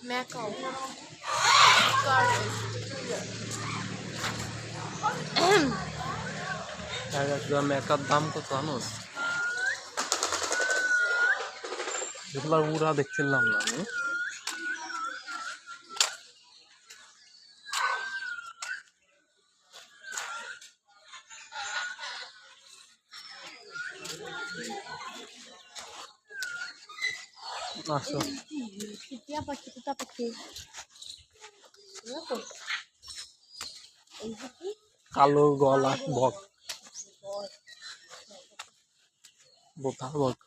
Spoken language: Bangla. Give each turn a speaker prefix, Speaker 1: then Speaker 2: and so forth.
Speaker 1: ম্যাকাও
Speaker 2: মেকার দাম কত জানোস? যেগুলো উড়া দেখছিলাম না আমি। আসো কালো গলা বক বোতাল বক